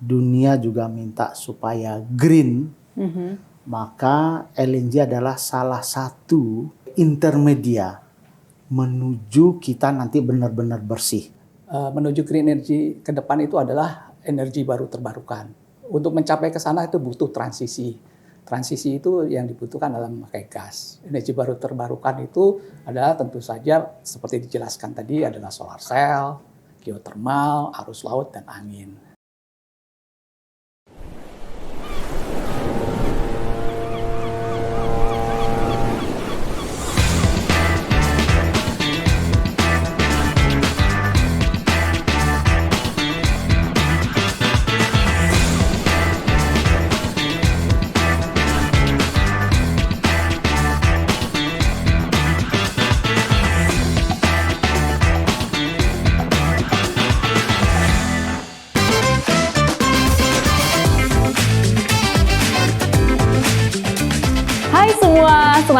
dunia juga minta supaya green, maka LNG adalah salah satu intermedia menuju kita nanti benar-benar bersih. Menuju green energy ke depan itu adalah energi baru terbarukan. Untuk mencapai ke sana itu butuh transisi. Transisi itu yang dibutuhkan dalam memakai gas. Energi baru terbarukan itu adalah tentu saja seperti dijelaskan tadi adalah solar cell, geothermal, arus laut, dan angin.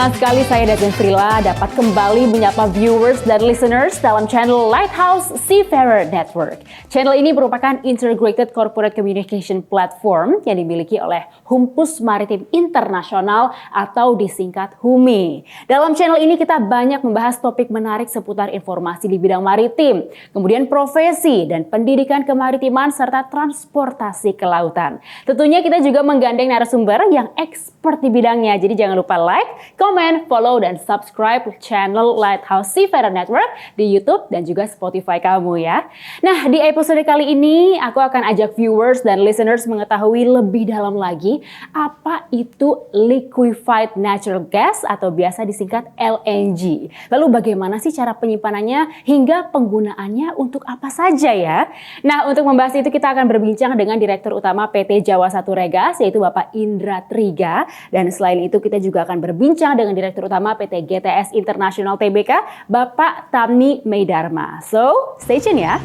Senang sekali saya Dajen Frila dapat kembali menyapa viewers dan listeners dalam channel Lighthouse Seafarer Network. Channel ini merupakan Integrated Corporate Communication Platform yang dimiliki oleh Humpus Maritim Internasional atau disingkat HUMI. Dalam channel ini kita banyak membahas topik menarik seputar informasi di bidang maritim, kemudian profesi dan pendidikan kemaritiman serta transportasi ke lautan. Tentunya kita juga menggandeng narasumber yang expert di bidangnya, jadi jangan lupa like, komen, follow, dan subscribe channel Lighthouse Seafarer Network di YouTube dan juga Spotify kamu ya. Nah, di episode kali ini aku akan ajak viewers dan listeners mengetahui lebih dalam lagi apa itu liquefied natural gas atau biasa disingkat LNG. Lalu bagaimana sih cara penyimpanannya hingga penggunaannya untuk apa saja ya? Nah, untuk membahas itu kita akan berbincang dengan Direktur Utama PT Jawa Satu Regas yaitu Bapak Indra Triga, dan selain itu kita juga akan berbincang dengan Direktur Utama PT GTS International Tbk, Bapak Tamni Meidharma. So, stay tune ya.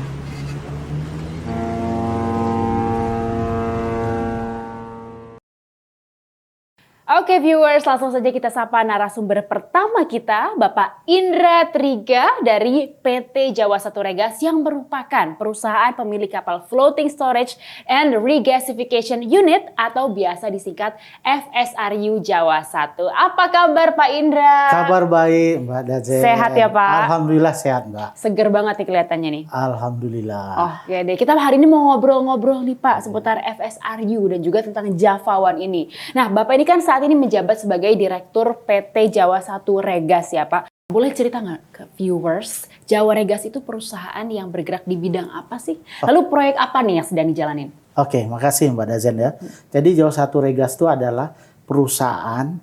Oke viewers, langsung saja kita sapa narasumber pertama kita, Bapak Indra Triga dari PT Jawa Satu Regas yang merupakan perusahaan pemilik kapal Floating Storage and Regasification Unit atau biasa disingkat FSRU Jawa Satu. Apa kabar Pak Indra? Kabar baik Mbak Dajen. Sehat ya Pak? Alhamdulillah sehat Mbak. Seger banget nih kelihatannya nih. Alhamdulillah. Oke deh, kita hari ini mau ngobrol-ngobrol nih Pak seputar FSRU dan juga tentang Java One ini. Nah Bapak ini kan saat ini menjabat sebagai Direktur PT Jawa Satu Regas ya Pak. Boleh cerita nggak ke viewers, Jawa Regas itu perusahaan yang bergerak di bidang apa sih? Lalu proyek apa nih yang sedang dijalanin? Oke, makasih Mbak Dazen ya. Jadi Jawa Satu Regas itu adalah perusahaan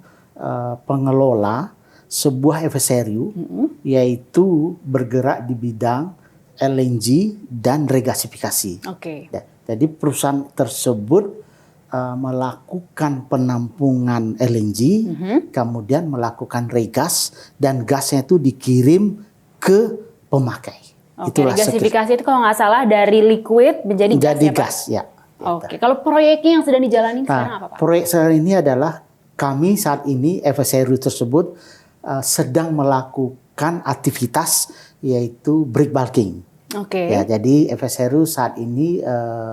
pengelola sebuah FSRU yaitu bergerak di bidang LNG dan regasifikasi. Oke. Ya, jadi perusahaan tersebut melakukan penampungan LNG, kemudian melakukan regas, dan gasnya itu dikirim ke pemakai. Oke, regasifikasi itu kalau nggak salah dari liquid menjadi gas ya. Oke, kalau proyeknya yang sedang dijalani sekarang apa Pak? Proyek sekarang ini adalah kami saat ini FSRU tersebut sedang melakukan aktivitas yaitu break bulking. Oke. Ya, jadi FSRU saat ini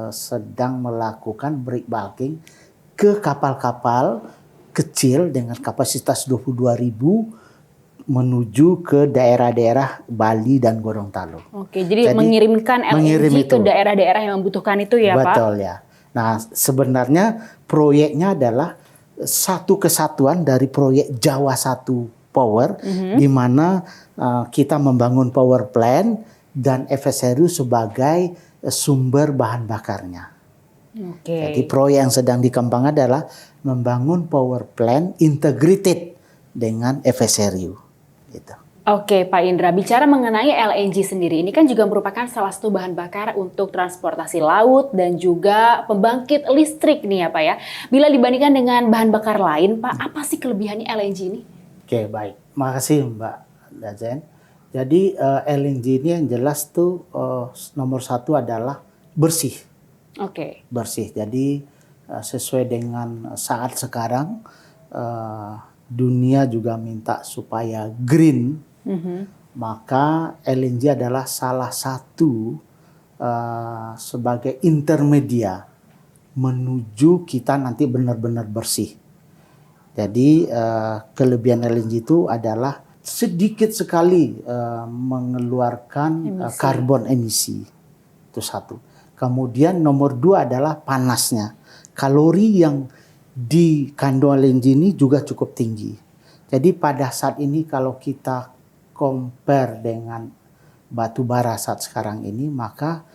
sedang melakukan break bulking ke kapal-kapal kecil dengan kapasitas 22.000 menuju ke daerah-daerah Bali dan Gorontalo. Oke, jadi mengirimkan LNG ke daerah-daerah yang membutuhkan itu ya Pak? Betul ya. Nah, sebenarnya proyeknya adalah satu kesatuan dari proyek Jawa Satu Power, di mana kita membangun power plant dan FSRU sebagai sumber bahan bakarnya. Oke. Jadi proyek yang sedang dikembangkan adalah membangun power plant integrated dengan FSRU. Gitu. Oke Pak Indra, bicara mengenai LNG sendiri, ini kan juga merupakan salah satu bahan bakar untuk transportasi laut dan juga pembangkit listrik nih ya Pak ya. Bila dibandingkan dengan bahan bakar lain Pak, apa sih kelebihannya LNG ini? Oke, baik. Makasih Mbak Dajen. Jadi LNG ini yang jelas tuh nomor satu adalah bersih. Oke. Bersih. Jadi sesuai dengan saat sekarang dunia juga minta supaya green, maka LNG adalah salah satu sebagai intermedia menuju kita nanti benar-benar bersih. Jadi kelebihan LNG itu adalah sedikit sekali mengeluarkan karbon emisi. Itu satu. Kemudian nomor 2 adalah panasnya. Kalori yang dikandung LNG ini juga cukup tinggi. Jadi pada saat ini kalau kita compare dengan batu bara saat sekarang ini, maka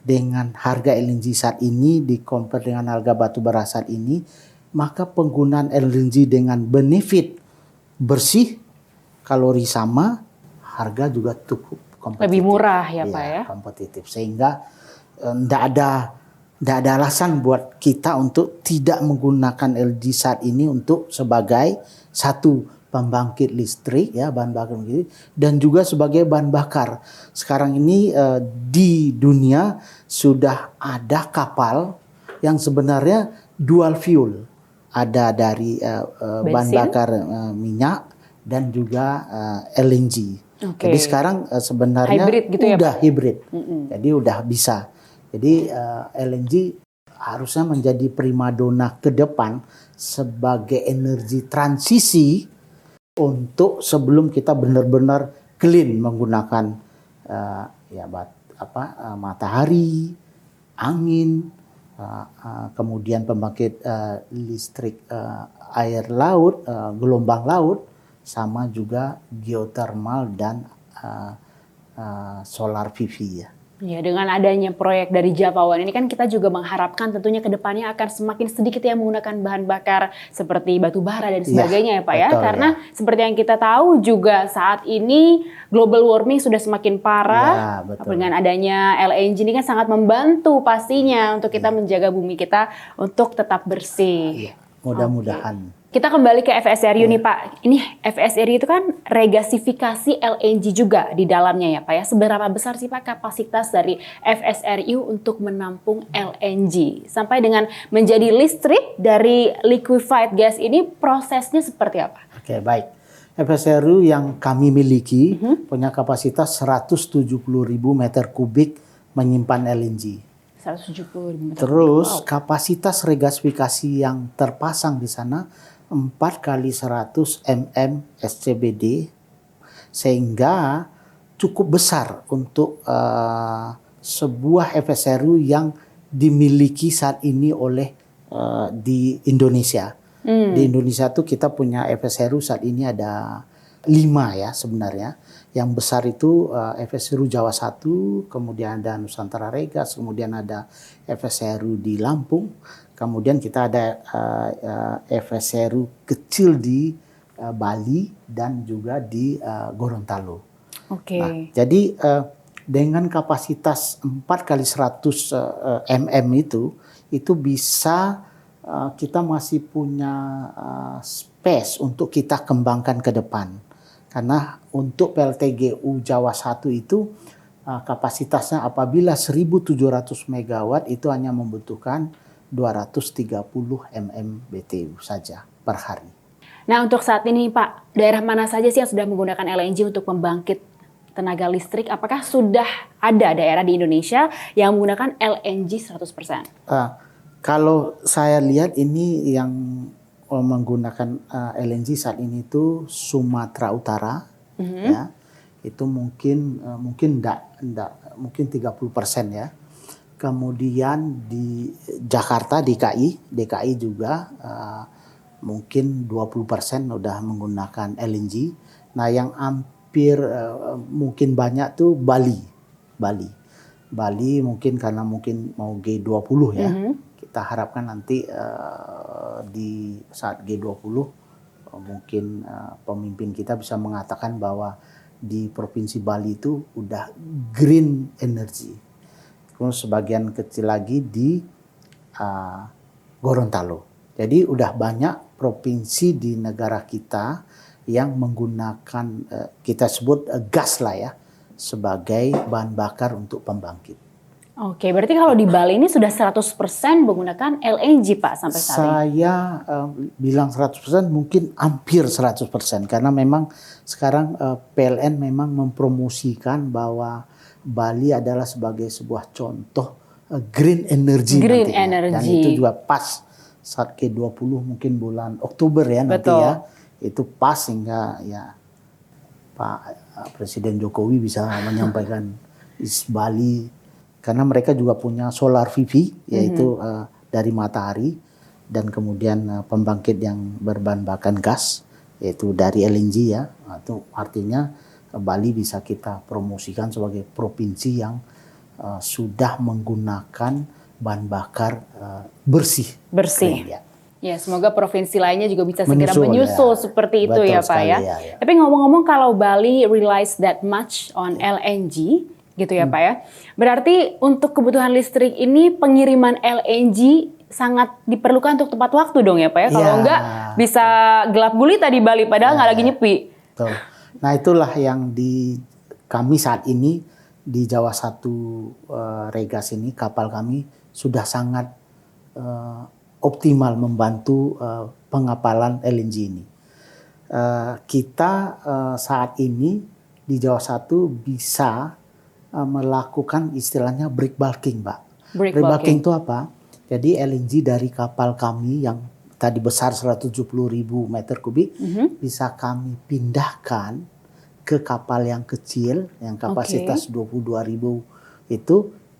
dengan harga LNG saat ini di-compare dengan harga batu bara saat ini, maka penggunaan LNG dengan benefit bersih, kalori sama, harga juga cukup kompetitif. Lebih murah ya Pak ya? Kompetitif. Sehingga tidak ada alasan buat kita untuk tidak menggunakan LNG saat ini untuk sebagai satu pembangkit listrik ya, bahan bakar listrik, dan juga sebagai bahan bakar. Sekarang ini di dunia sudah ada kapal yang sebenarnya dual fuel. Ada dari bahan bakar minyak dan juga LNG. Jadi sekarang sebenarnya hybrid gitu ya, udah hybrid. Jadi udah bisa. Jadi LNG harusnya menjadi primadona ke depan sebagai energi transisi untuk sebelum kita benar-benar clean menggunakan matahari, angin, kemudian pembangkit listrik air laut, gelombang laut, sama juga geothermal dan solar PV ya. Ya, dengan adanya proyek dari Java One ini kan kita juga mengharapkan tentunya ke depannya akan semakin sedikit yang menggunakan bahan bakar seperti batu bara dan sebagainya ya Pak ya. Karena seperti yang kita tahu juga saat ini global warming sudah semakin parah. Dengan adanya LNG ini kan sangat membantu pastinya untuk kita menjaga bumi kita untuk tetap bersih. Mudah-mudahan. Kita kembali ke FSRU nih Pak. Ini FSRU itu kan regasifikasi LNG juga di dalamnya ya Pak ya. Seberapa besar sih Pak kapasitas dari FSRU untuk menampung LNG? Sampai dengan menjadi listrik dari liquefied gas ini prosesnya seperti apa? Oke, baik. FSRU yang kami miliki punya kapasitas 170.000 meter kubik menyimpan LNG. 170.000 meter. Terus kapasitas regasifikasi yang terpasang di sana 4 kali 100 mm SCBD, sehingga cukup besar untuk sebuah FSRU yang dimiliki saat ini oleh di Indonesia. Di Indonesia tuh kita punya FSRU saat ini ada 5 ya sebenarnya. Yang besar itu FSRU Jawa 1, kemudian ada Nusantara Regas, kemudian ada FSRU di Lampung, kemudian kita ada FSRU kecil di Bali dan juga di Gorontalo. Nah, jadi dengan kapasitas 4 kali 100 mm itu bisa kita masih punya space untuk kita kembangkan ke depan. Karena untuk PLTGU Jawa 1 itu kapasitasnya apabila 1.700 megawatt itu hanya membutuhkan 230 MMBTU saja per hari. Nah untuk saat ini Pak, daerah mana saja sih yang sudah menggunakan LNG untuk membangkit tenaga listrik? Apakah sudah ada daerah di Indonesia yang menggunakan LNG 100%? Kalau saya lihat ini yang menggunakan LNG saat ini itu Sumatera Utara, ya, itu mungkin 30% ya. Kemudian di Jakarta, DKI juga mungkin 20% udah menggunakan LNG. Nah yang hampir mungkin banyak tuh Bali mungkin karena mungkin mau G20 ya. Kita harapkan nanti di saat G20 mungkin pemimpin kita bisa mengatakan bahwa di Provinsi Bali itu udah green energy. Kemudian sebagian kecil lagi di Gorontalo. Jadi udah banyak provinsi di negara kita yang menggunakan kita sebut gas lah ya sebagai bahan bakar untuk pembangkit. Oke, berarti kalau di Bali ini sudah 100% menggunakan LNG Pak sampai saat ini? Saya bilang 100%, mungkin hampir 100%. Karena memang sekarang PLN memang mempromosikan bahwa Bali adalah sebagai sebuah contoh green energy Green nantinya. Dan energy. itu juga pas saat G20 mungkin bulan Oktober ya nanti Betul. ya. Itu pas sehingga ya Pak Presiden Jokowi bisa menyampaikan Bali, karena mereka juga punya solar PV yaitu dari matahari, dan kemudian pembangkit yang berbahan bakar gas yaitu dari LNG ya. Itu artinya Bali bisa kita promosikan sebagai provinsi yang sudah menggunakan bahan bakar bersih. Green, ya. Ya, semoga provinsi lainnya juga bisa segera ya. menyusul seperti itu. Betul ya Pak sekali, ya. ya. Tapi ngomong-ngomong, kalau Bali relies that much on LNG gitu ya Pak ya. Berarti untuk kebutuhan listrik ini pengiriman LNG sangat diperlukan untuk tepat waktu dong ya Pak ya. Kalau Ya. enggak bisa gelap gulita di Bali padahal nggak lagi nyepi. Betul. Nah itulah yang kami saat ini di Jawa 1 Regas ini, kapal kami sudah sangat optimal membantu pengapalan LNG ini. Kita saat ini di Jawa 1 bisa melakukan istilahnya break bulking, Pak. Break Bulking itu apa? Jadi LNG dari kapal kami yang tadi besar 170.000 meter kubik bisa kami pindahkan ke kapal yang kecil yang kapasitas 22.000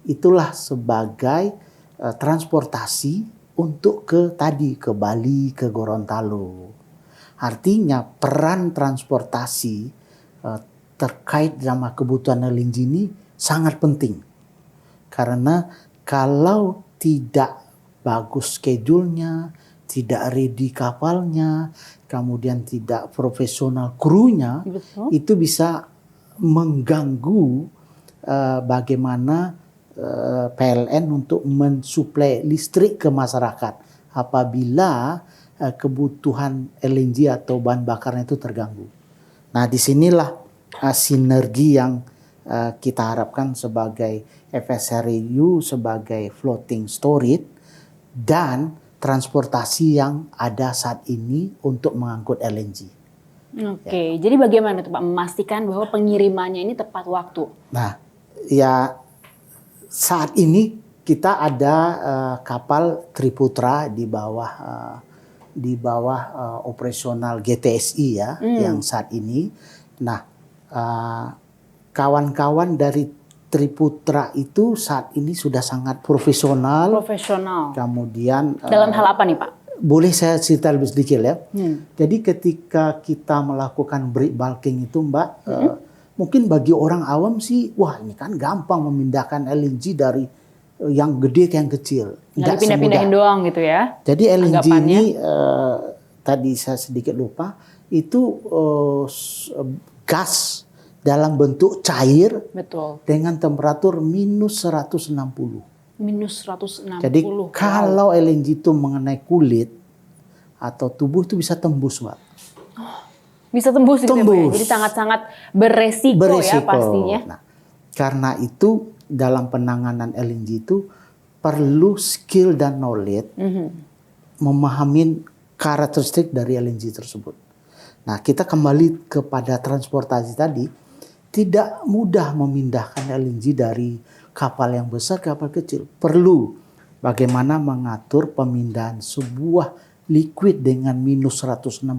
itulah sebagai transportasi untuk ke Bali, ke Gorontalo. Artinya peran transportasi terkait sama kebutuhan LNG ini sangat penting. Karena kalau tidak bagus schedule-nya, tidak ready kapalnya, kemudian tidak profesional krunya, itu bisa mengganggu bagaimana PLN untuk mensuplai listrik ke masyarakat apabila kebutuhan LNG atau bahan bakarnya itu terganggu. Nah, disinilah sinergi yang kita harapkan sebagai FSRU, sebagai floating storage dan transportasi yang ada saat ini untuk mengangkut LNG. Oke, jadi bagaimana tuh Pak memastikan bahwa pengirimannya ini tepat waktu? Nah, ya saat ini kita ada kapal Triputra di bawah operasional GTSI ya, yang saat ini. Nah, kawan-kawan dari Triputra itu saat ini sudah sangat profesional. Kemudian dalam hal apa nih Pak? Boleh saya cerita lebih sedikit ya. Jadi ketika kita melakukan break bulking itu Mbak, mungkin bagi orang awam sih, wah ini kan gampang memindahkan LNG dari yang gede ke yang kecil. Nggak pindah-pindahin doang gitu ya? Jadi LNG ini tadi saya sedikit lupa, itu gas dalam bentuk cair. Betul. Dengan temperatur minus 160. Minus 160. Jadi kalau LNG itu mengenai kulit atau tubuh itu bisa tembus, Mbak. Bisa tembus gitu ya, Pak ya? Jadi sangat-sangat beresiko ya pastinya. Nah, karena itu dalam penanganan LNG itu perlu skill dan knowledge memahami karakteristik dari LNG tersebut. Nah, kita kembali kepada transportasi tadi. Tidak mudah memindahkan LNG dari kapal yang besar ke kapal kecil. Perlu bagaimana mengatur pemindahan sebuah liquid dengan minus 160.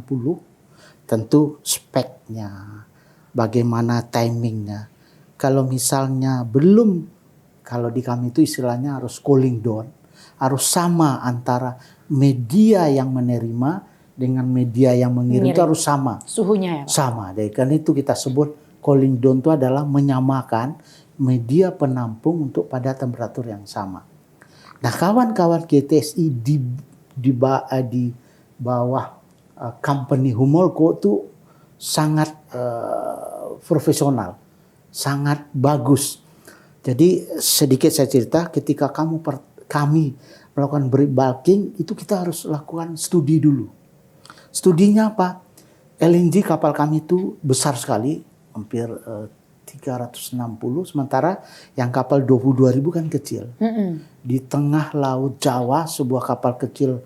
Tentu speknya, bagaimana timingnya. Kalau misalnya belum, kalau di kami itu istilahnya harus cooling down. Harus sama antara media yang menerima dengan media yang mengirim itu harus sama. Suhunya ya Pak? Sama. Dari karena itu kita sebut cooling down itu adalah menyamakan media penampung untuk pada temperatur yang sama. Nah, kawan-kawan GTSI di bawah company Humolco itu sangat profesional, sangat bagus. Jadi sedikit saya cerita, ketika kami melakukan break bulking itu kita harus lakukan studi dulu. Studinya apa? LNG kapal kami itu besar sekali, hampir 360, sementara yang kapal 22.000 kan kecil. Di tengah laut Jawa sebuah kapal kecil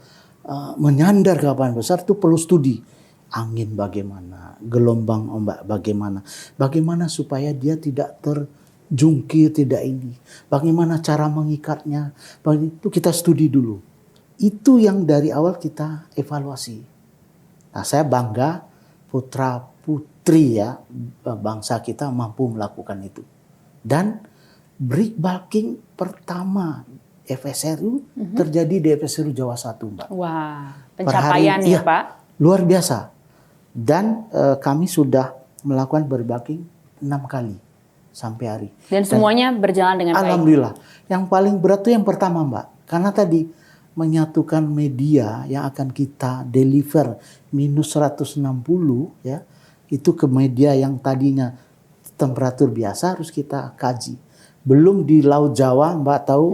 menyandar ke kapal besar itu perlu studi. Angin bagaimana, gelombang ombak bagaimana supaya dia tidak jungkir, tidak ini. Bagaimana cara mengikatnya, itu kita studi dulu. Itu yang dari awal kita evaluasi. Nah, saya bangga putra putri ya bangsa kita mampu melakukan itu. Dan brick bulking pertama FSRU terjadi di FSRU Jawa 1, Mbak. Wah, pencapaian ya, Pak. Luar biasa. Dan kami sudah melakukan brick bulking 6 kali sampai hari. Dan semuanya berjalan dengan baik. Alhamdulillah. Yang paling berat itu yang pertama, Mbak. Karena tadi menyatukan media yang akan kita deliver minus 160 ya, itu ke media yang tadinya temperatur biasa harus kita kaji. Belum di Laut Jawa, Mbak tahu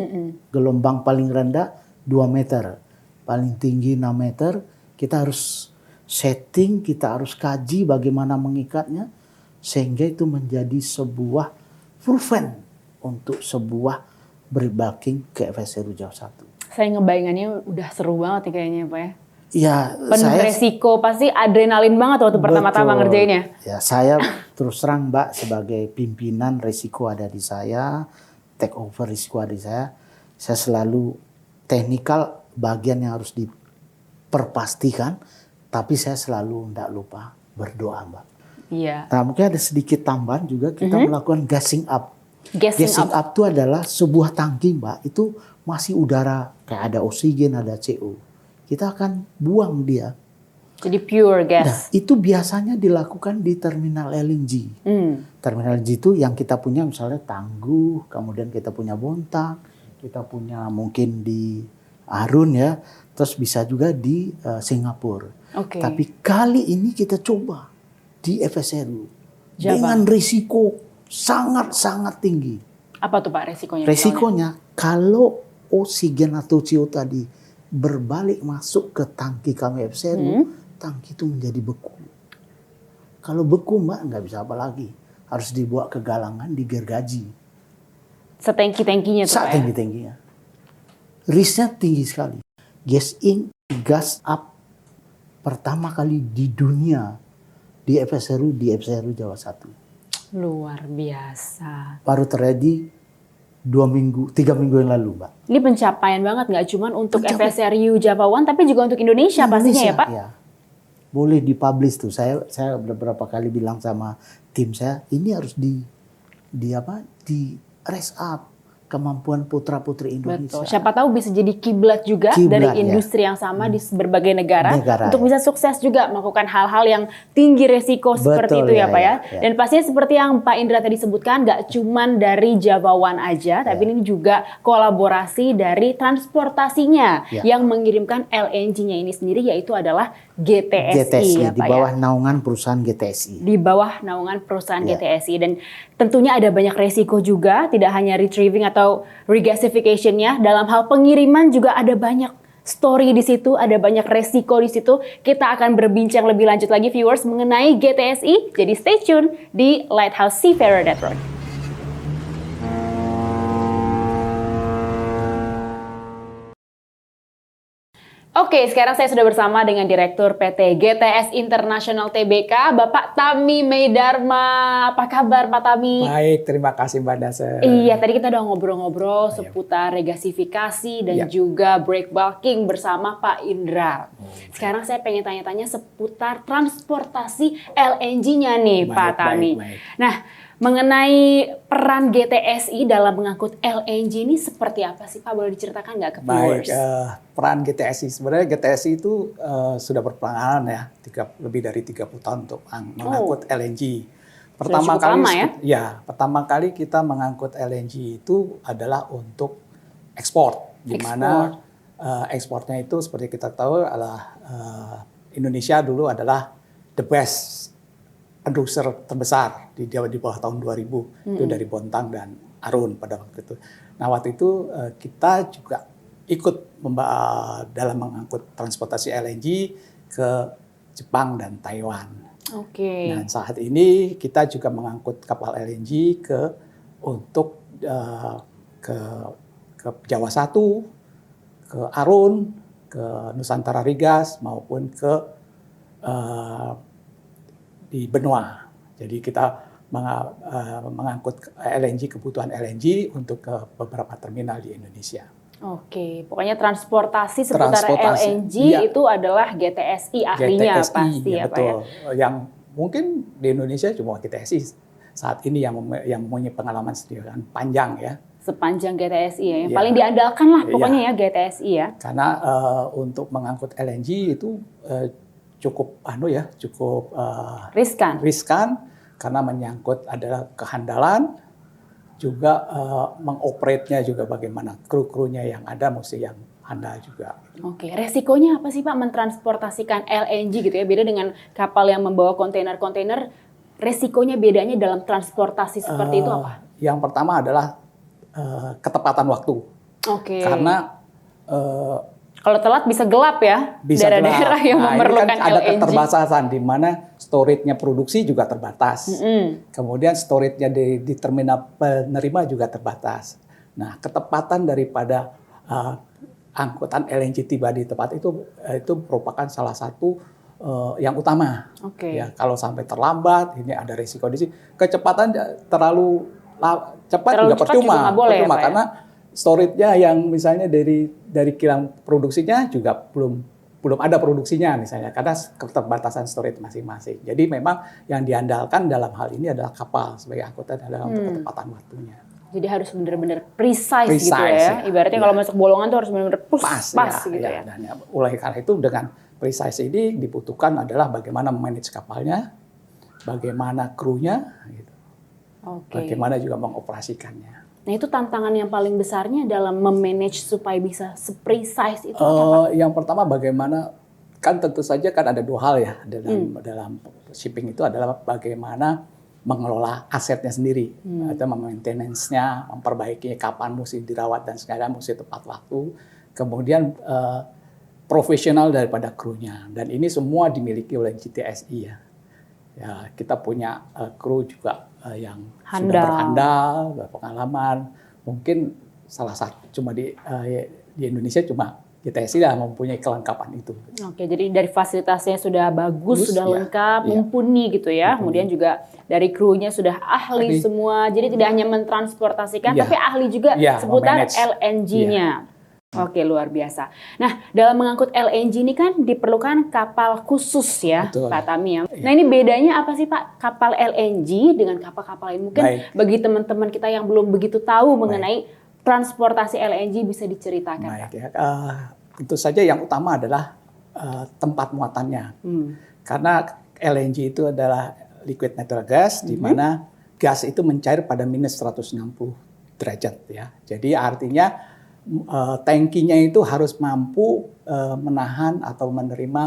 gelombang paling rendah 2 meter. Paling tinggi 6 meter. Kita harus setting, kita harus kaji bagaimana mengikatnya. Sehingga itu menjadi sebuah proven untuk sebuah brick bulking ke FSRU Jawa 1. Saya ngebayangannya udah seru banget nih kayaknya, Pak ya. Ya, penuh resiko, pasti adrenalin banget waktu pertama-tama ngerjainnya. Ya, saya terus terang Mbak sebagai pimpinan resiko ada di saya, take over risiko ada di saya. Saya selalu teknikal bagian yang harus diperpastikan, tapi saya selalu tidak lupa berdoa, Mbak. Iya. Nah, mungkin ada sedikit tambahan juga kita melakukan gassing up. Gassing up itu adalah sebuah tangki, Mbak. Itu masih udara, kayak ada oksigen, ada CO. Kita akan buang dia. Jadi pure gas. Nah, itu biasanya dilakukan di terminal LNG. Terminal LNG itu yang kita punya misalnya Tangguh, kemudian kita punya Bontang, kita punya mungkin di Arun ya, terus bisa juga di Singapura. Okay. Tapi kali ini kita coba di FSRU dengan risiko sangat-sangat tinggi. Apa tuh Pak resikonya? Resikonya kalau oksigen atau CO tadi berbalik masuk ke tangki kami FSRU, tangki itu menjadi beku. Kalau beku Mbak nggak bisa apa lagi, harus dibawa ke galangan, digergaji. Setengki-tengkinya tuh Pak ya? Setengki-tengkinya. Risknya tinggi sekali. Gas in, gas up pertama kali di dunia di FSRU Jawa 1. Luar biasa. Baru terjadi 3 minggu yang lalu, Mbak. Ini pencapaian banget, nggak cuma untuk FSRU Java One, tapi juga untuk Indonesia pastinya ya Pak? Ya. Boleh dipublish tuh. Saya beberapa kali bilang sama tim saya, ini harus di raise up kemampuan putra-putri Indonesia. Betul. Siapa tahu bisa jadi kiblat juga dari industri yang sama di berbagai negara untuk bisa sukses juga melakukan hal-hal yang tinggi resiko seperti itu ya Pak ya. Dan pastinya seperti yang Pak Indra tadi sebutkan, nggak cuman dari Java One aja, tapi ini juga kolaborasi dari transportasinya yang mengirimkan LNG-nya ini sendiri, yaitu adalah GTSI ya Pak di bawah naungan perusahaan GTSI. Di bawah naungan perusahaan GTSI, dan tentunya ada banyak resiko juga, tidak hanya retrieving atau regasification-nya, dalam hal pengiriman juga ada banyak story di situ, ada banyak resiko di situ. Kita akan berbincang lebih lanjut lagi viewers mengenai GTSI, jadi stay tune di Lighthouse Seafarer Network. Oke, sekarang saya sudah bersama dengan Direktur PT GTS International Tbk, Bapak Tami Meidharma. Apa kabar Pak Tami? Baik, terima kasih Mbak Dasar. Iya, tadi kita udah ngobrol-ngobrol seputar regasifikasi dan juga break bulking bersama Pak Indra. Sekarang saya pengen tanya-tanya seputar transportasi LNG-nya nih Pak Tami. Baik. Nah, mengenai peran GTSI dalam mengangkut LNG ini seperti apa sih Pak? Boleh diceritakan nggak ke viewers? Baik, peran GTSI. Sebenarnya GTSI itu sudah berpengalaman ya, lebih dari 30 tahun untuk mengangkut LNG. Pertama kali kita mengangkut LNG itu adalah untuk ekspor, di mana ekspornya itu seperti kita tahu adalah Indonesia dulu adalah the best produser terbesar di bawah tahun 2000 itu dari Bontang dan Arun pada waktu itu. Nah waktu itu kita juga ikut dalam mengangkut transportasi LNG ke Jepang dan Taiwan. Oke. Dan saat ini kita juga mengangkut kapal LNG untuk ke Jawa 1, ke Arun, ke Nusantara Rigas maupun ke di benua. Jadi kita mengangkut LNG, kebutuhan LNG untuk ke beberapa terminal di Indonesia. Oke, pokoknya transportasi seputar LNG itu adalah GTSI ahlinya GTSI, pasti ya, ya Pak ya. betul. Yang mungkin di Indonesia cuma GTSI saat ini yang mempunyai pengalaman sedemikian panjang ya. Sepanjang GTSI ya, yang paling diandalkan lah pokoknya ya GTSI ya. Karena untuk mengangkut LNG itu cukup riskan karena menyangkut adalah kehandalan, juga mengoperate-nya juga bagaimana kru-krunya yang ada mesti yang handal juga. Oke, resikonya apa sih Pak mentransportasikan LNG gitu ya, beda dengan kapal yang membawa kontainer-kontainer, resikonya bedanya dalam transportasi seperti itu apa? Yang pertama adalah ketepatan waktu. Oke. Karena kalau telat bisa gelap ya, bisa daerah-daerah yang memerlukan ini kan ada LNG. keterbatasan di mana storage-nya produksi juga terbatas. Kemudian storage-nya di terminal penerima juga terbatas. Nah, ketepatan daripada angkutan LNG tiba di tempat itu merupakan salah satu yang utama. Ya, kalau sampai terlambat, ini ada risiko di sini. Kecepatan terlalu cepat juga percuma, boleh, karena storage-nya yang misalnya dari kilang produksinya juga belum ada produksinya misalnya karena keterbatasan storage masing-masing. Jadi memang yang diandalkan dalam hal ini adalah kapal sebagai angkutan adalah untuk ketepatan waktunya. Jadi harus benar-benar precise gitu ya. Ibaratnya kalau masuk bolongan tuh harus benar-benar pas gitu ya. Dan oleh karena itu dengan precise ini dibutuhkan adalah bagaimana manage kapalnya, bagaimana krunya, gitu. Bagaimana juga mengoperasikannya. Nah itu tantangan yang paling besarnya dalam memanage supaya bisa se-precise itu apa? Yang pertama bagaimana, kan tentu saja kan ada dua hal ya dalam shipping itu adalah bagaimana mengelola asetnya sendiri, atau maintenance-nya, memperbaiki kapan mesti dirawat dan segala mesti tepat waktu. Kemudian profesional daripada krunya, dan ini semua dimiliki oleh GTSI ya. Ya kita punya kru juga yang sudah berhandal, berpengalaman. Mungkin salah satu cuma di Indonesia cuma GTSI lah mempunyai kelengkapan itu. Oke, jadi dari fasilitasnya sudah bagus, sudah lengkap, mumpuni gitu ya. Kemudian juga dari krunya sudah ahli semua. Jadi tidak hanya mentransportasikan, tapi ahli juga seputar LNG-nya. Oke, luar biasa. Nah, dalam mengangkut LNG ini kan diperlukan kapal khusus ya, Pak Tami ya. Nah, ini bedanya apa sih Pak, kapal LNG dengan kapal-kapal lain? Mungkin bagi teman-teman kita yang belum begitu tahu mengenai transportasi LNG bisa diceritakan. Baik ya, tentu saja yang utama adalah tempat muatannya. Karena LNG itu adalah liquid natural gas, di mana gas itu mencair pada minus 160 derajat ya. Jadi artinya tangkinya itu harus mampu menahan atau menerima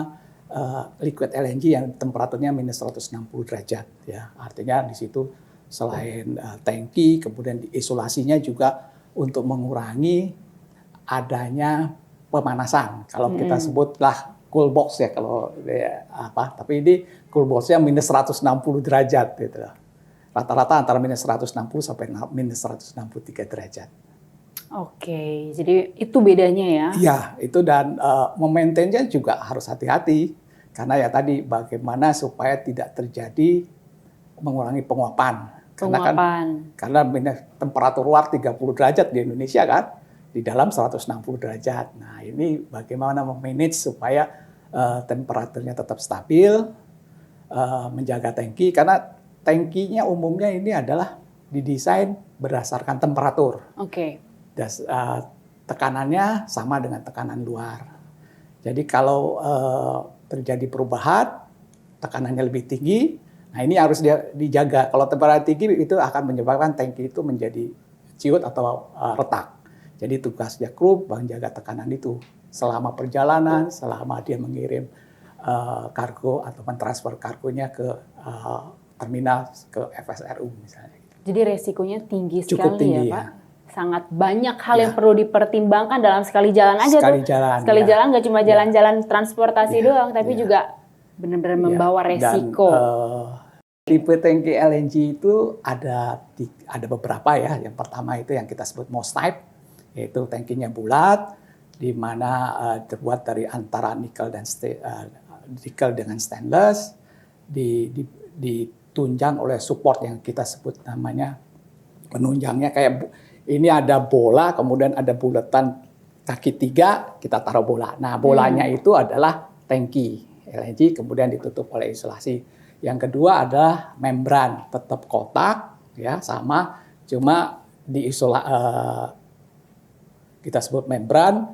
liquid LNG yang temperaturnya minus 160 derajat ya. Artinya di situ selain tangki, kemudian isolasinya juga untuk mengurangi adanya pemanasan. Kalau kita sebutlah cool box ya kalau tapi ini cool box-nya minus 160 derajat gitu. Rata-rata antara minus 160 sampai minus 163 derajat. Oke, jadi itu bedanya ya? Iya, itu dan memaintainnya juga harus hati-hati. Karena ya tadi bagaimana supaya tidak terjadi mengurangi penguapan. Karena temperatur luar 30 derajat di Indonesia kan, di dalam 160 derajat. Nah ini bagaimana memanage supaya temperaturnya tetap stabil, menjaga tangki. Karena tangkinya umumnya ini adalah didesain berdasarkan temperatur. Tekanannya sama dengan tekanan luar. Jadi kalau terjadi perubahan, tekanannya lebih tinggi, nah ini harus dijaga. Kalau temperatur tinggi itu akan menyebabkan tangki itu menjadi ciut atau retak. Jadi tugasnya kru menjaga tekanan itu selama perjalanan, selama dia mengirim kargo atau mentransfer kargonya ke terminal ke FSRU misalnya. Jadi resikonya tinggi sekali. Cukup tinggi, ya Pak. Sangat banyak hal yang perlu dipertimbangkan dalam sekali jalan aja sekali jalan nggak cuma jalan-jalan transportasi doang, tapi juga benar-benar membawa resiko. Tipe tangki LNG itu ada beberapa ya. Yang pertama itu yang kita sebut MOS type, yaitu tangkinya bulat, di mana terbuat dari antara nikel dengan stainless, ditunjang oleh support yang kita sebut namanya penunjangnya kayak ini ada bola, kemudian ada bulatan kaki 3, kita taruh bola. Nah, bolanya itu adalah tangki LNG, kemudian ditutup oleh isolasi. Yang kedua adalah membran, tetap kotak, ya sama, cuma kita sebut membran,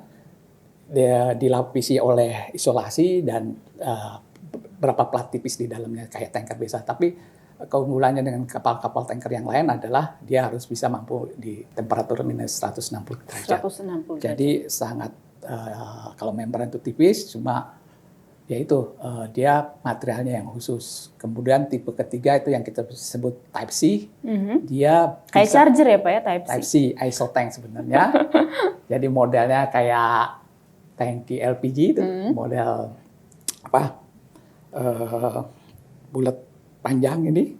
dia dilapisi oleh isolasi dan berapa plat tipis di dalamnya kayak tanker biasa. Tapi keunggulannya dengan kapal-kapal tanker yang lain adalah dia harus bisa mampu di temperatur minus 160 derajat. 160 derajat. Jadi sangat kalau membran itu tipis, cuma ya itu dia materialnya yang khusus. Kemudian tipe ketiga itu yang kita sebut Type C. Dia kayak bisa, charger ya Pak ya, Type C. isotank sebenarnya. Jadi modelnya kayak tangki LPG itu, model apa? Bulat panjang ini.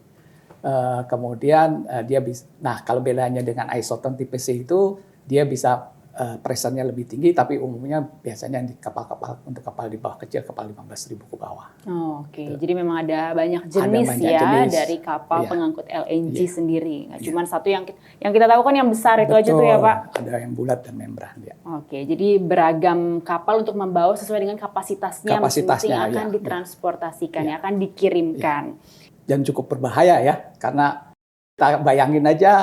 Kemudian dia bisa. Nah, kalau bedanya dengan isotank tipe C itu dia bisa pressure-nya lebih tinggi, tapi umumnya biasanya di kapal-kapal untuk kapal di bawah kecil, kapal 15.000 ke bawah. Oh, Oke. Jadi memang ada banyak jenis jenis dari kapal pengangkut LNG sendiri. Nggak cuma satu yang kita tahu kan yang besar itu aja tuh ya Pak. Ada yang bulat dan membran ya. Oke, jadi beragam kapal untuk membawa sesuai dengan kapasitasnya masing-masing yang akan ditransportasikan, yang akan dikirimkan. Dan cukup berbahaya ya, karena kita bayangin aja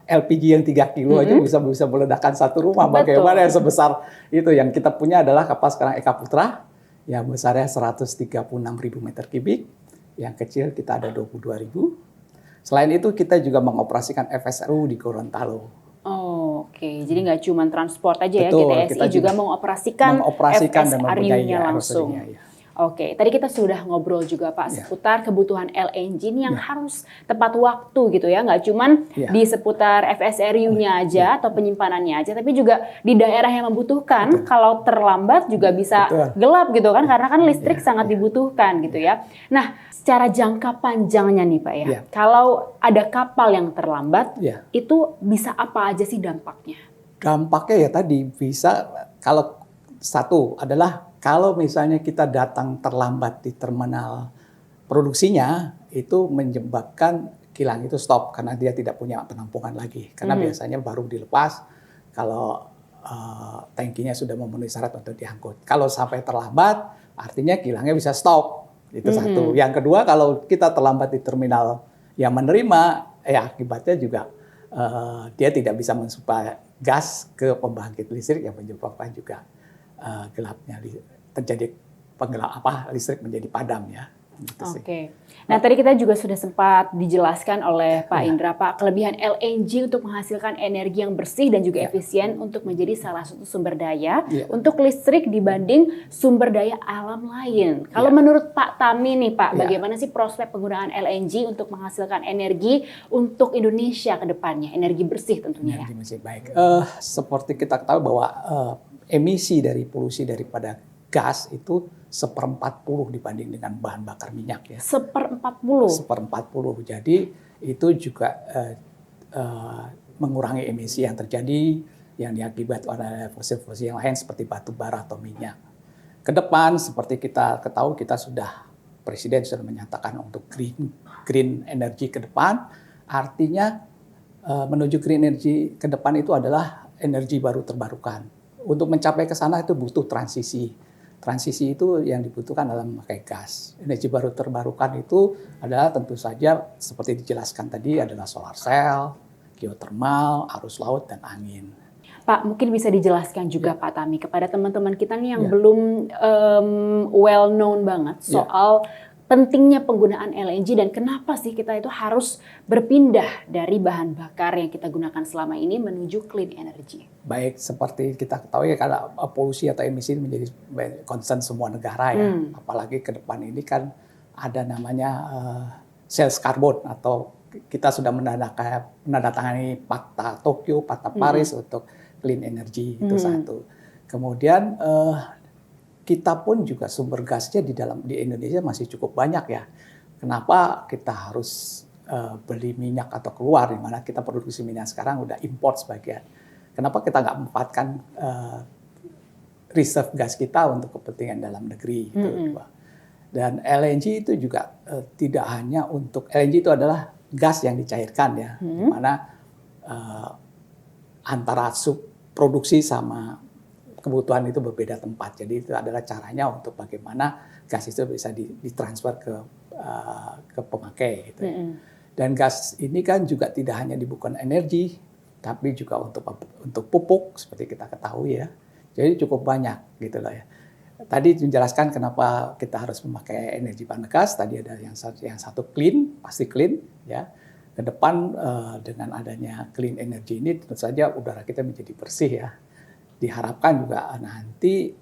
LPG yang 3 kilo aja bisa meledakkan satu rumah. Bagaimana yang sebesar itu? Yang kita punya adalah kapal sekarang Eka Putra yang besarnya 136.000 meter kubik, yang kecil kita ada 22.000. Selain itu kita juga mengoperasikan FSRU di Gorontalo. Oke. Jadi nggak cuma transport aja. Betul, ya, GTSI juga mengoperasikan dan FSRU-nya langsung. ya. Oke, tadi kita sudah ngobrol juga Pak seputar kebutuhan LNG yang harus tepat waktu gitu ya, nggak cuman di seputar FSRU-nya aja atau penyimpanannya aja, tapi juga di daerah yang membutuhkan. Kalau terlambat juga bisa gelap gitu kan, karena kan listrik sangat dibutuhkan gitu ya. Nah, secara jangka panjangnya nih Pak ya, kalau ada kapal yang terlambat, itu bisa apa aja sih dampaknya? Dampaknya ya tadi bisa kalau satu adalah kalau misalnya kita datang terlambat di terminal produksinya, itu menyebabkan kilang itu stop karena dia tidak punya penampungan lagi. Karena biasanya baru dilepas kalau tangkinya sudah memenuhi syarat untuk diangkut. Kalau sampai terlambat, artinya kilangnya bisa stop. Itu satu. Yang kedua, kalau kita terlambat di terminal yang menerima, akibatnya juga dia tidak bisa mensuplai gas ke pembangkit listrik yang menyebabkan juga gelapnya terjadi listrik menjadi padam ya. Oke. Nah tadi kita juga sudah sempat dijelaskan oleh Pak Indra Pak kelebihan LNG untuk menghasilkan energi yang bersih dan juga efisien untuk menjadi salah satu sumber daya untuk listrik dibanding sumber daya alam lain. Kalau menurut Pak Tami nih Pak, bagaimana sih prospek penggunaan LNG untuk menghasilkan energi untuk Indonesia ke depannya, energi bersih tentunya energi bersih, baik. Seperti kita ketahui bahwa emisi dari polusi daripada gas itu 1/40 dibanding dengan bahan bakar minyak ya. 1/40. 1/40. Jadi itu juga mengurangi emisi yang terjadi yang diakibatkan oleh fosil-fosil yang lain seperti batu bara atau minyak. Ke depan seperti kita ketahui Presiden sudah menyatakan untuk green energy ke depan, artinya menuju green energy ke depan itu adalah energi baru terbarukan. Untuk mencapai ke sana itu butuh transisi. Transisi itu yang dibutuhkan dalam memakai gas. Energi baru terbarukan itu adalah tentu saja seperti dijelaskan tadi adalah solar cell, geothermal, arus laut, dan angin. Pak, mungkin bisa dijelaskan juga Pak Tami kepada teman-teman kita nih yang belum well known banget soal pentingnya penggunaan LNG dan kenapa sih kita itu harus berpindah dari bahan bakar yang kita gunakan selama ini menuju clean energy. Baik, seperti kita ketahui karena polusi atau emisi menjadi concern semua negara ya. Apalagi ke depan ini kan ada namanya sales carbon atau kita sudah menandatangani Pakta Tokyo, Pakta Paris untuk clean energy itu satu. Kemudian kita pun juga sumber gasnya di Indonesia masih cukup banyak ya. Kenapa kita harus beli minyak atau keluar, di mana kita produksi minyak sekarang udah import sebagian. Kenapa kita nggak memanfaatkan reserve gas kita untuk kepentingan dalam negeri? Gitu. Dan LNG itu juga tidak hanya untuk, LNG itu adalah gas yang dicairkan ya, di mana antara produksi sama kebutuhan itu berbeda tempat. Jadi itu adalah caranya untuk bagaimana gas itu bisa ditransfer ke pemakai gitu ya. Dan gas ini kan juga tidak hanya dibutuhkan energi, tapi juga untuk pupuk seperti kita ketahui ya. Jadi cukup banyak gitu lah ya. Tadi menjelaskan kenapa kita harus memakai energi bahan gas. Tadi ada yang satu clean, pasti clean ya. Ke depan dengan adanya clean energy ini tentu saja udara kita menjadi bersih ya. Diharapkan juga nanti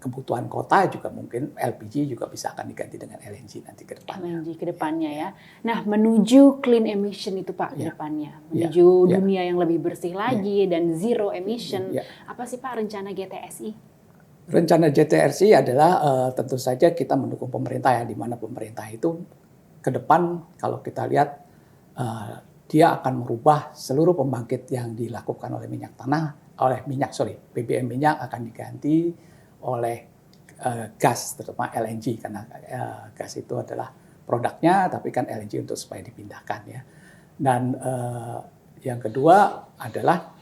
kebutuhan kota juga mungkin LPG juga bisa akan diganti dengan LNG nanti ke depannya. LNG ke depannya ya. Nah, menuju clean emission itu Pak ke depannya. Menuju dunia yang lebih bersih lagi dan zero emission. Apa sih Pak rencana GTSI? Rencana GTSI adalah tentu saja kita mendukung pemerintah ya, di mana pemerintah itu ke depan kalau kita lihat dia akan merubah seluruh pembangkit yang dilakukan oleh BBM minyak akan diganti oleh gas, terutama LNG karena gas itu adalah produknya, tapi kan LNG untuk supaya dipindahkan ya. Dan yang kedua adalah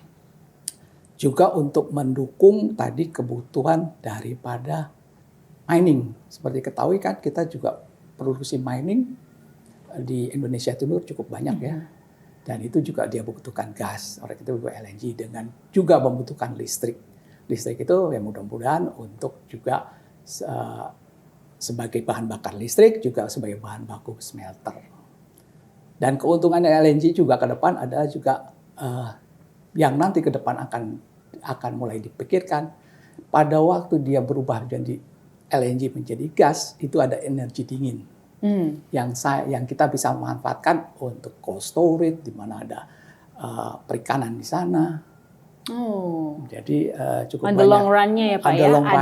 juga untuk mendukung tadi kebutuhan daripada mining. Seperti ketahui kan kita juga produksi mining di Indonesia Timur cukup banyak ya. Dan itu juga dia membutuhkan gas, oleh itu juga LNG dengan juga membutuhkan listrik. Listrik itu ya mudah-mudahan untuk juga sebagai bahan bakar listrik, juga sebagai bahan baku smelter. Dan keuntungannya LNG juga ke depan adalah juga yang nanti ke depan akan mulai dipikirkan pada waktu dia berubah jadi LNG menjadi gas, itu ada energi dingin yang kita bisa manfaatkan untuk cold storage, di mana ada perikanan di sana. Jadi cukup ada banyak. Long run-nya ya Pak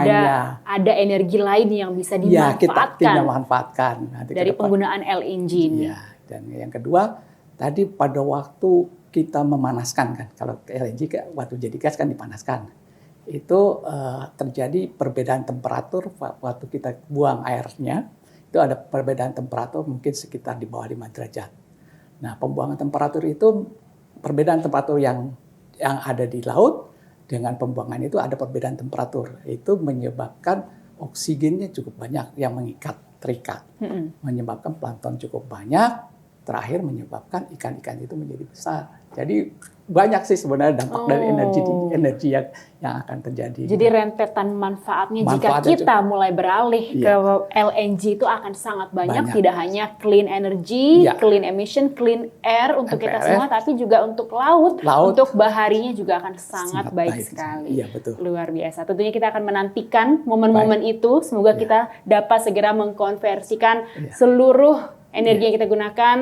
ya. Ada energi lain yang bisa dimanfaatkan. Kita manfaatkan nanti dari penggunaan LNG ini. Ya, dan yang kedua tadi pada waktu kita memanaskan kan, kalau LNG waktu jadi gas kan dipanaskan, itu terjadi perbedaan temperatur waktu kita buang airnya, itu ada perbedaan temperatur mungkin sekitar di bawah 5 derajat. Nah, pembuangan temperatur itu perbedaan temperatur yang ada di laut dengan pembuangan itu ada perbedaan temperatur. Itu menyebabkan oksigennya cukup banyak yang terikat. Menyebabkan plankton cukup banyak, terakhir menyebabkan ikan-ikan itu menjadi besar. Jadi banyak sih sebenarnya dampak dari energi yang akan terjadi. Jadi rentetan manfaatnya jika kita mulai beralih ke LNG itu akan sangat banyak. Tidak hanya clean energy, clean emission, clean air untuk kita semua, tapi juga untuk laut. Untuk baharinya juga akan sangat baik sekali. Iya, betul. Luar biasa. Tentunya kita akan menantikan momen-momen itu. Semoga kita dapat segera mengkonversikan seluruh energi yang kita gunakan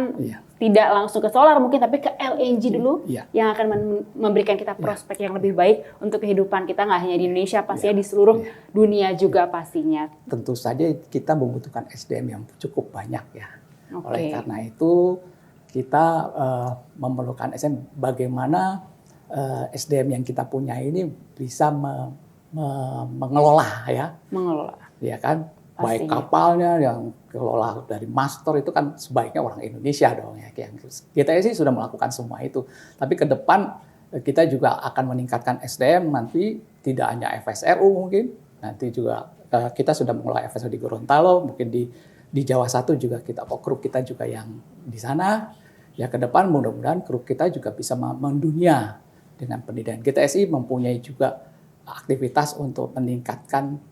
tidak langsung ke solar mungkin, tapi ke LNG dulu yang akan memberikan kita prospek yang lebih baik untuk kehidupan kita, nggak hanya di Indonesia, pastinya di seluruh dunia juga pastinya. Tentu saja kita membutuhkan SDM yang cukup banyak ya. Oleh karena itu kita memerlukan SDM, bagaimana SDM yang kita punya ini bisa mengelola ya. Ya kan? Baik kapalnya yang kelola dari master itu kan sebaiknya orang Indonesia dong ya. Kita sih sudah melakukan semua itu. Tapi ke depan kita juga akan meningkatkan SDM nanti, tidak hanya FSRU mungkin. Nanti juga kita sudah mengelola FSRU di Gorontalo, mungkin di Jawa Satu juga kru kita juga yang di sana. Ya ke depan mudah-mudahan kru kita juga bisa mendunia dengan pendidikan. GTSI mempunyai juga aktivitas untuk meningkatkan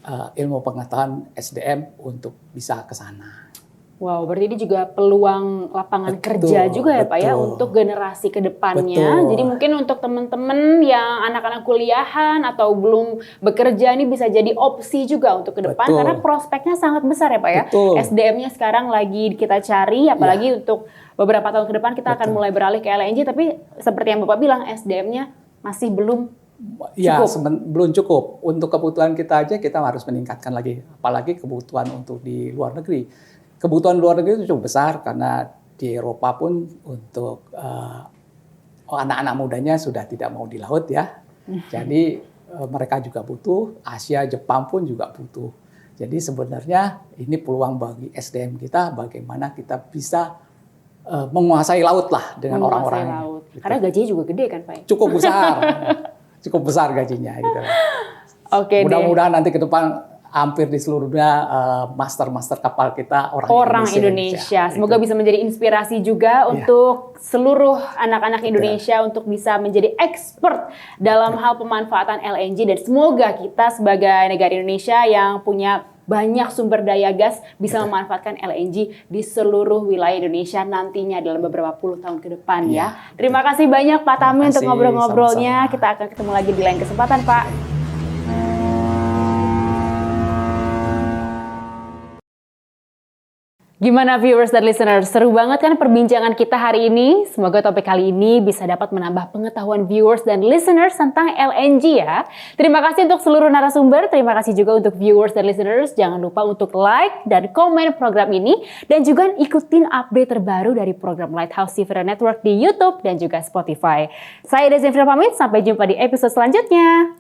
ilmu pengetahuan SDM untuk bisa ke sana. Wow, berarti ini juga peluang lapangan kerja juga ya Pak ya untuk generasi ke depannya. Jadi mungkin untuk teman-teman yang anak-anak kuliahan atau belum bekerja ini bisa jadi opsi juga untuk ke depan karena prospeknya sangat besar ya Pak ya. SDM-nya sekarang lagi kita cari, apalagi untuk beberapa tahun ke depan kita akan mulai beralih ke LNG, tapi seperti yang Bapak bilang SDM-nya masih belum belum cukup. Untuk kebutuhan kita aja kita harus meningkatkan lagi. Apalagi kebutuhan untuk di luar negeri. Kebutuhan luar negeri itu cukup besar karena di Eropa pun untuk anak-anak mudanya sudah tidak mau di laut ya. Jadi mereka juga butuh. Asia, Jepang pun juga butuh. Jadi sebenarnya ini peluang bagi SDM kita, bagaimana kita bisa menguasai laut lah dengan orang-orang. Laut. Gitu. Karena gajinya juga gede kan Pak? Cukup besar, cukup besar gajinya gitu. Oke. Mudah-mudahan nanti ke depan hampir di seluruhnya master kapal kita orang Indonesia. Semoga bisa menjadi inspirasi juga untuk seluruh anak-anak Indonesia untuk bisa menjadi expert dalam hal pemanfaatan LNG, dan semoga kita sebagai negara Indonesia yang punya banyak sumber daya gas bisa memanfaatkan LNG di seluruh wilayah Indonesia nantinya dalam beberapa puluh tahun ke depan ya. Terima kasih banyak Pak Tami untuk ngobrol-ngobrolnya. Kita akan ketemu lagi di lain kesempatan Pak. Gimana viewers dan listeners? Seru banget kan perbincangan kita hari ini? Semoga topik kali ini bisa dapat menambah pengetahuan viewers dan listeners tentang LNG ya. Terima kasih untuk seluruh narasumber, terima kasih juga untuk viewers dan listeners. Jangan lupa untuk like dan komen program ini, dan juga ikutin update terbaru dari program Lighthouse Seafarer Network di YouTube dan juga Spotify. Saya Desi Fril pamit, sampai jumpa di episode selanjutnya.